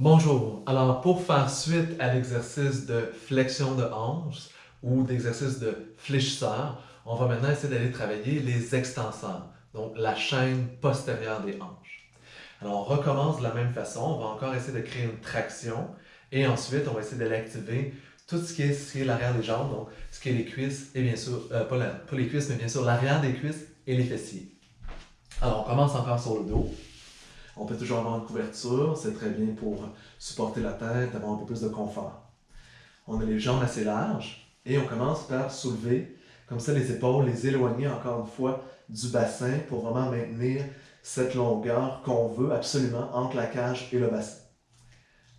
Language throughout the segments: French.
Bonjour. Alors, pour faire suite à l'exercice de flexion de hanche ou d'exercice de fléchisseur, on va maintenant essayer d'aller travailler les extenseurs, donc la chaîne postérieure des hanches. Alors, on recommence de la même façon. On va encore essayer de créer une traction et ensuite, on va essayer de l'activer tout ce qui est l'arrière des jambes, donc ce qui est les cuisses et bien sûr, pas les cuisses, mais bien sûr l'arrière des cuisses et les fessiers. Alors, on commence encore sur le dos. On peut toujours avoir une couverture, c'est très bien pour supporter la tête, avoir un peu plus de confort. On a les jambes assez larges et on commence par soulever comme ça les épaules, les éloigner encore une fois du bassin pour vraiment maintenir cette longueur qu'on veut absolument entre la cage et le bassin.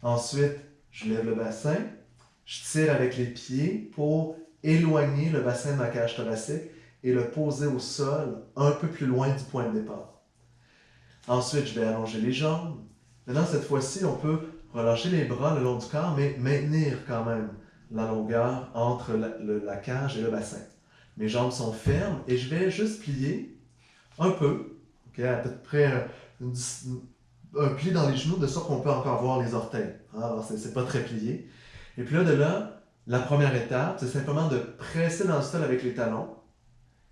Ensuite, je lève le bassin, je tire avec les pieds pour éloigner le bassin de ma cage thoracique et le poser au sol un peu plus loin du point de départ. Ensuite, je vais allonger les jambes. Maintenant, cette fois-ci, on peut relâcher les bras le long du corps, mais maintenir quand même la longueur entre la cage et le bassin. Mes jambes sont fermes et je vais juste plier un peu, okay, à peu près un pli dans les genoux, de sorte qu'on peut encore voir les orteils. Alors, c'est pas très plié. Et puis de là, la première étape, c'est simplement de presser dans le sol avec les talons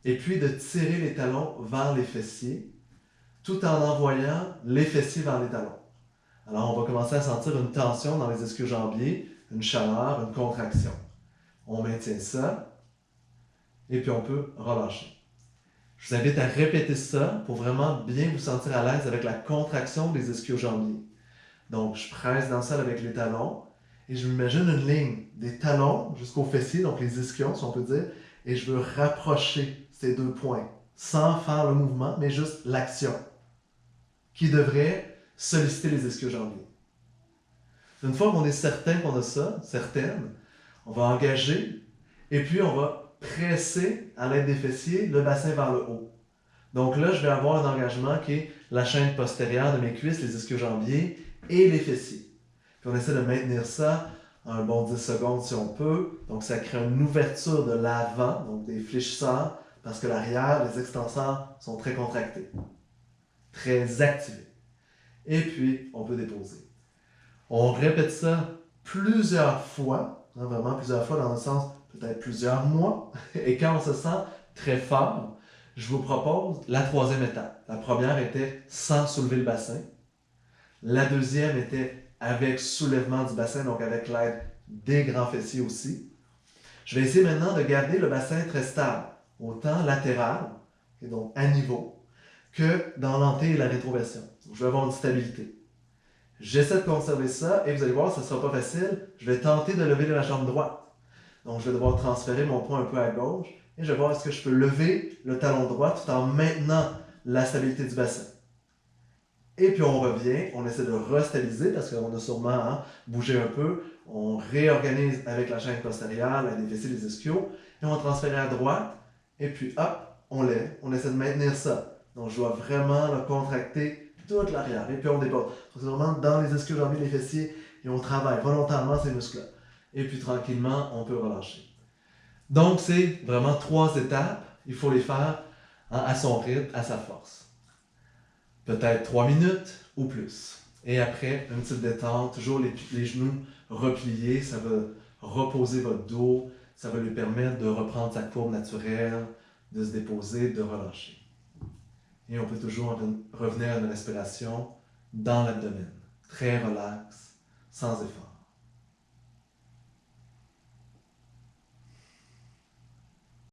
et puis de tirer les talons vers les fessiers tout en envoyant les fessiers vers les talons. Alors, on va commencer à sentir une tension dans les ischio-jambiers, une chaleur, une contraction. On maintient ça, et puis on peut relâcher. Je vous invite à répéter ça pour vraiment bien vous sentir à l'aise avec la contraction des ischio-jambiers. Donc, je presse dans le sol avec les talons, et je m'imagine une ligne des talons jusqu'aux fessiers, donc les ischions, si on peut dire, et je veux rapprocher ces deux points, sans faire le mouvement, mais juste l'action qui devrait solliciter les ischio-jambiers. Une fois qu'on est certain qu'on a ça, certaine, on va engager et puis on va presser à l'aide des fessiers le bassin vers le haut. Donc là, je vais avoir un engagement qui est la chaîne postérieure de mes cuisses, les ischio-jambiers et les fessiers. Puis on essaie de maintenir ça un bon 10 secondes si on peut. Donc ça crée une ouverture de l'avant, donc des fléchisseurs, parce que l'arrière, les extenseurs sont très contractés, très activés. Et puis, on peut déposer. On répète ça plusieurs fois, vraiment plusieurs fois dans le sens peut-être plusieurs mois. Et quand on se sent très fort, je vous propose la troisième étape. La première était sans soulever le bassin. La deuxième était avec soulèvement du bassin, donc avec l'aide des grands fessiers aussi. Je vais essayer maintenant de garder le bassin très stable, autant latéral, et donc à niveau, que dans l'anté et la rétroversion. Donc, je vais avoir une stabilité. J'essaie de conserver ça et vous allez voir, ce ne sera pas facile. Je vais tenter de lever la jambe droite. Donc, je vais devoir transférer mon poids un peu à gauche et je vais voir est-ce que je peux lever le talon droit tout en maintenant la stabilité du bassin. Et puis on revient, on essaie de restabiliser parce qu'on a sûrement bougé un peu. On réorganise avec la chaîne postérieure, la fessiers, les ischios et on va transférer à droite. Et puis hop, on lève. On essaie de maintenir ça. Donc je dois vraiment le contracter toute l'arrière. Et puis on dépose. C'est vraiment dans les ischio-jambiers, les fessiers et on travaille volontairement ces muscles-là. Et puis tranquillement, on peut relâcher. Donc c'est vraiment 3 étapes. Il faut les faire à son rythme, à sa force. Peut-être 3 minutes ou plus. Et après, une petite détente, toujours les genoux repliés, ça va reposer votre dos, ça va lui permettre de reprendre sa courbe naturelle, de se déposer, de relâcher. Et on peut toujours revenir à une respiration dans l'abdomen, très relax, sans effort.